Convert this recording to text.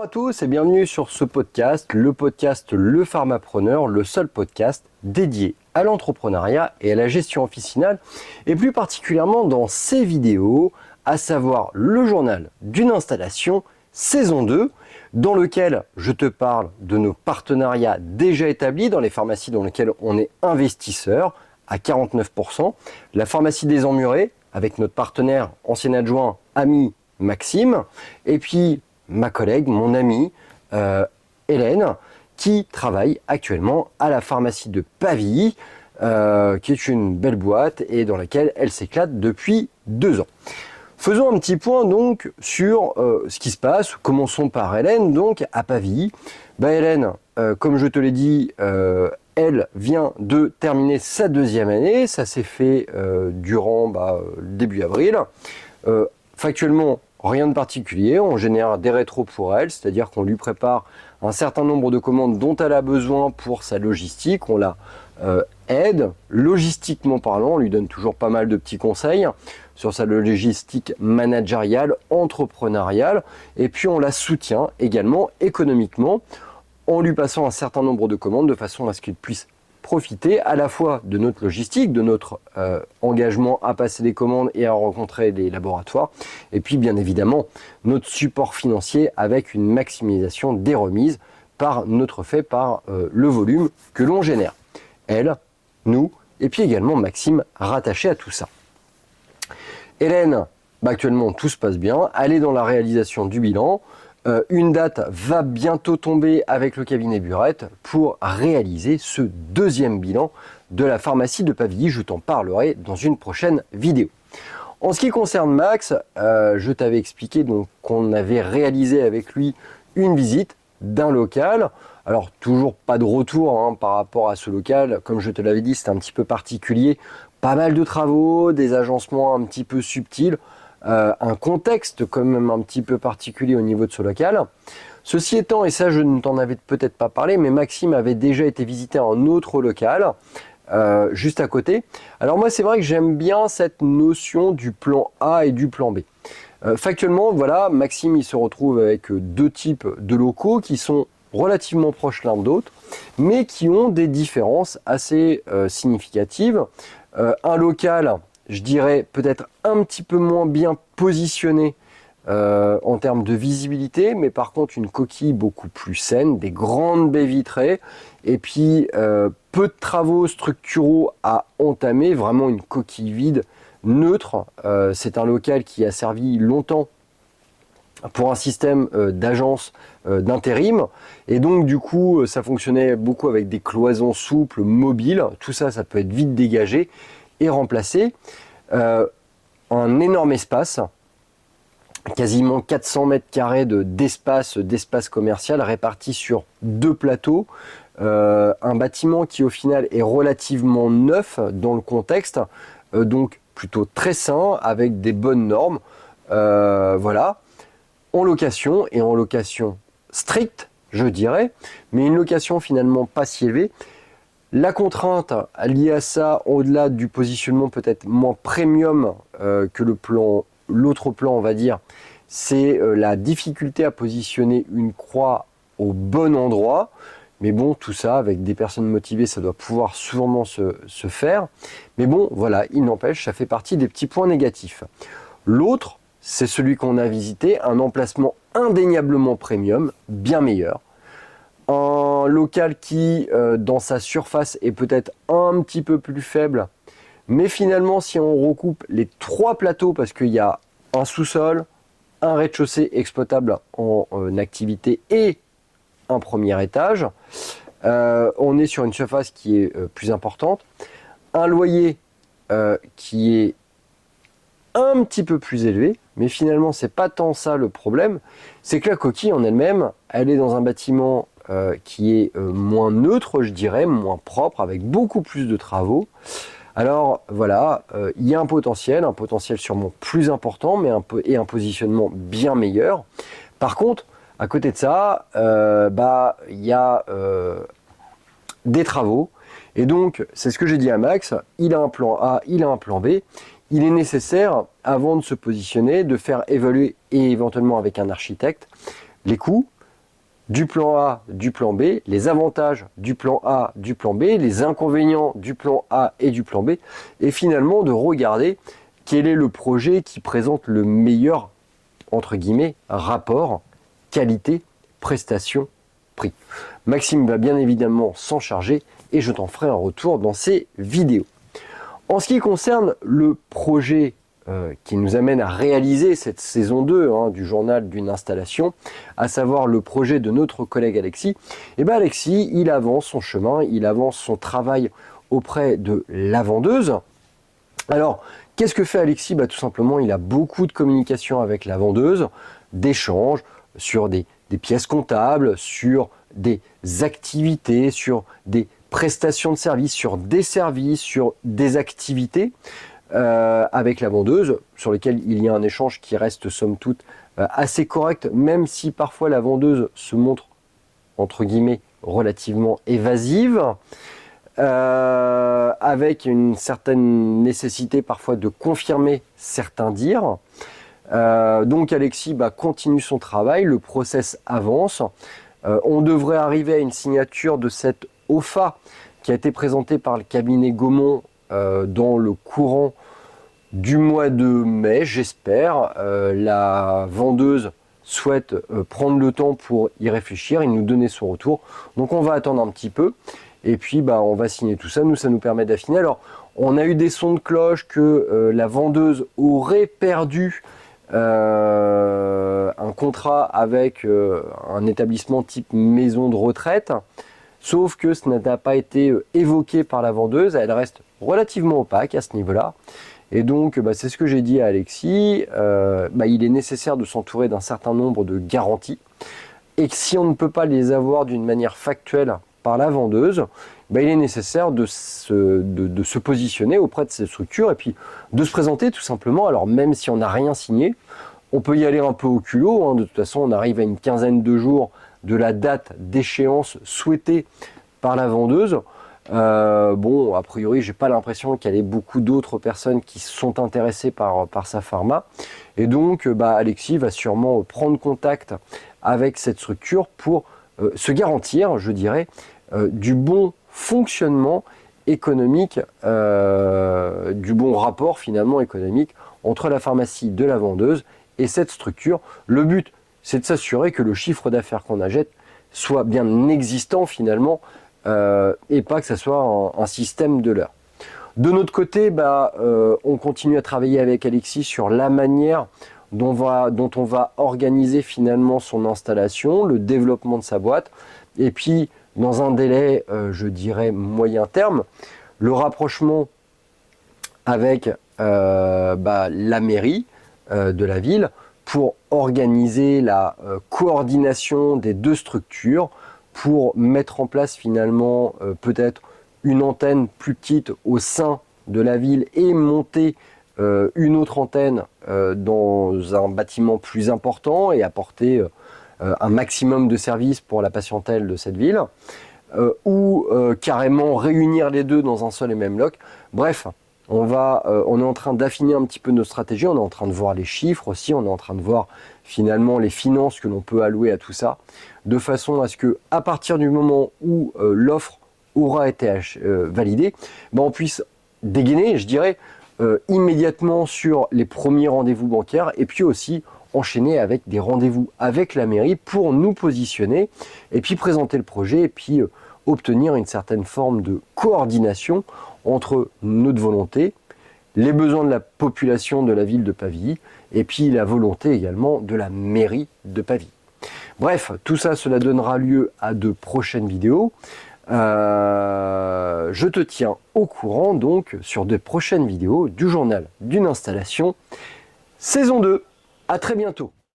Bonjour à tous et bienvenue sur ce podcast, Le Pharmapreneur, le seul podcast dédié à l'entrepreneuriat et à la gestion officinale, et plus particulièrement dans ces vidéos, à savoir le journal d'une installation, saison 2, dans lequel je te parle de nos partenariats déjà établis dans les pharmacies dans lesquelles on est investisseur à 49%, la pharmacie des Emmurés, avec notre partenaire, ancien adjoint, ami Maxime, et puis ma collègue, mon amie Hélène, qui travaille actuellement à la pharmacie de Pavilly, qui est une belle boîte et dans laquelle elle s'éclate depuis 2 ans. Faisons un petit point donc sur ce qui se passe. Commençons par Hélène, donc à Pavilly. Hélène, comme je te l'ai dit, elle vient de terminer sa 2e année. Ça s'est fait durant début avril. Factuellement, rien de particulier, on génère des rétros pour elle, c'est-à-dire qu'on lui prépare un certain nombre de commandes dont elle a besoin pour sa logistique, on la aide, logistiquement parlant, on lui donne toujours pas mal de petits conseils sur sa logistique managériale, entrepreneuriale, et puis on la soutient également économiquement en lui passant un certain nombre de commandes de façon à ce qu'elle puisse profiter à la fois de notre logistique, de notre engagement à passer des commandes et à rencontrer des laboratoires, et puis bien évidemment notre support financier avec une maximisation des remises par le volume que l'on génère. Elle, nous, et puis également Maxime rattaché à tout ça. Hélène, actuellement tout se passe bien, elle est dans la réalisation du bilan. Une date va bientôt tomber avec le cabinet Burette pour réaliser ce 2e bilan de la pharmacie de Pavilly. Je t'en parlerai dans une prochaine vidéo. En ce qui concerne Max, je t'avais expliqué donc qu'on avait réalisé avec lui une visite d'un local. Alors toujours pas de retour par rapport à ce local. Comme je te l'avais dit, c'est un petit peu particulier. Pas mal de travaux, des agencements un petit peu subtils. Un contexte quand même un petit peu particulier au niveau de ce local. Ceci étant, et ça je ne t'en avais peut-être pas parlé, mais Maxime avait déjà été visiter un autre local, juste à côté. Alors moi c'est vrai que j'aime bien cette notion du plan A et du plan B. Factuellement, voilà, Maxime il se retrouve avec 2 types de locaux qui sont relativement proches l'un de l'autre, mais qui ont des différences assez significatives. Un local, je dirais peut-être un petit peu moins bien positionné en termes de visibilité, mais par contre une coquille beaucoup plus saine, des grandes baies vitrées, et puis peu de travaux structuraux à entamer, vraiment une coquille vide, neutre. C'est un local qui a servi longtemps pour un système d'agence d'intérim, et donc du coup ça fonctionnait beaucoup avec des cloisons souples, mobiles, tout ça, ça peut être vite dégagé et remplacé. Un énorme espace, quasiment 400 mètres carrés d'espace commercial réparti sur 2 plateaux, un bâtiment qui au final est relativement neuf dans le contexte, donc plutôt très sain, avec des bonnes normes, voilà, en location et en location stricte, je dirais, mais une location finalement pas si élevée. La contrainte liée à ça, au-delà du positionnement peut-être moins premium que l'autre plan, on va dire, c'est la difficulté à positionner une croix au bon endroit. Mais bon, tout ça, avec des personnes motivées, ça doit pouvoir sûrement se faire. Mais bon, voilà, il n'empêche, ça fait partie des petits points négatifs. L'autre, c'est celui qu'on a visité, un emplacement indéniablement premium, bien meilleur. Un local qui, dans sa surface, est peut-être un petit peu plus faible. Mais finalement, si on recoupe les 3 plateaux, parce qu'il y a un sous-sol, un rez-de-chaussée exploitable en activité et un premier étage, on est sur une surface qui est plus importante. Un loyer qui est un petit peu plus élevé, mais finalement, c'est pas tant ça le problème. C'est que la coquille en elle-même, elle est dans un bâtiment qui est moins neutre, je dirais, moins propre, avec beaucoup plus de travaux. Alors voilà, il y a un potentiel sûrement plus important, mais un positionnement bien meilleur. Par contre, à côté de ça, il y a des travaux. Et donc, c'est ce que j'ai dit à Max, il a un plan A, il a un plan B. Il est nécessaire, avant de se positionner, de faire évaluer, et éventuellement avec un architecte, les coûts, du plan A, du plan B, les avantages du plan A, du plan B, les inconvénients du plan A et du plan B, et finalement de regarder quel est le projet qui présente le meilleur, entre guillemets, rapport qualité-prestation-prix. Maxime va bien évidemment s'en charger et je t'en ferai un retour dans ces vidéos. En ce qui concerne le projet qui nous amène à réaliser cette saison 2 du journal d'une installation, à savoir le projet de notre collègue Alexis, et bien Alexis, il avance son chemin, il avance son travail auprès de la vendeuse. Alors, qu'est-ce que fait Alexis? Tout simplement, il a beaucoup de communication avec la vendeuse, d'échanges sur des pièces comptables, sur des activités, sur des prestations de services, sur des activités avec la vendeuse, sur lesquelles il y a un échange qui reste somme toute assez correct, même si parfois la vendeuse se montre, entre guillemets, relativement évasive, avec une certaine nécessité parfois de confirmer certains dires. Donc Alexis continue son travail, le process avance. On devrait arriver à une signature de cette OFA qui a été présentée par le cabinet Gaumont dans le courant du mois de mai, j'espère. La vendeuse souhaite prendre le temps pour y réfléchir et nous donner son retour. Donc on va attendre un petit peu et puis on va signer tout ça. Nous, ça nous permet d'affiner. Alors, on a eu des sons de cloche que la vendeuse aurait perdu un contrat avec un établissement type maison de retraite, sauf que ce n'a pas été évoqué par la vendeuse. Elle reste relativement opaque à ce niveau-là. Et donc, c'est ce que j'ai dit à Alexis, il est nécessaire de s'entourer d'un certain nombre de garanties, et que si on ne peut pas les avoir d'une manière factuelle par la vendeuse, il est nécessaire de se positionner auprès de ces structures, et puis de se présenter tout simplement. Alors même si on n'a rien signé, on peut y aller un peu au culot, de toute façon on arrive à une quinzaine de jours de la date d'échéance souhaitée par la vendeuse. A priori, j'ai pas l'impression qu'il y ait beaucoup d'autres personnes qui sont intéressées par sa pharma. Et donc, Alexis va sûrement prendre contact avec cette structure pour se garantir, je dirais, du bon fonctionnement économique, du bon rapport finalement économique entre la pharmacie de la vendeuse et cette structure. Le but, c'est de s'assurer que le chiffre d'affaires qu'on achète soit bien existant finalement, et pas que ça soit un système de leurre. De notre côté, on continue à travailler avec Alexis sur la manière dont on va organiser finalement son installation, le développement de sa boîte, et puis dans un délai, je dirais moyen terme, le rapprochement avec la mairie de la ville pour organiser la coordination des deux structures, pour mettre en place finalement peut-être une antenne plus petite au sein de la ville et monter une autre antenne dans un bâtiment plus important et apporter un maximum de services pour la patientèle de cette ville, ou carrément réunir les deux dans un seul et même bloc. Bref, on est en train d'affiner un petit peu nos stratégies, on est en train de voir les chiffres aussi, on est en train de voir finalement les finances que l'on peut allouer à tout ça, de façon à ce que, à partir du moment où l'offre aura été validée, on puisse dégainer, je dirais, immédiatement sur les premiers rendez-vous bancaires, et puis aussi enchaîner avec des rendez-vous avec la mairie pour nous positionner, et puis présenter le projet, et puis obtenir une certaine forme de coordination entre notre volonté, les besoins de la population de la ville de Pavilly, et puis la volonté également de la mairie de Pavilly. Bref, tout ça, cela donnera lieu à de prochaines vidéos. Je te tiens au courant donc sur de prochaines vidéos du journal d'une installation, saison 2. À très bientôt.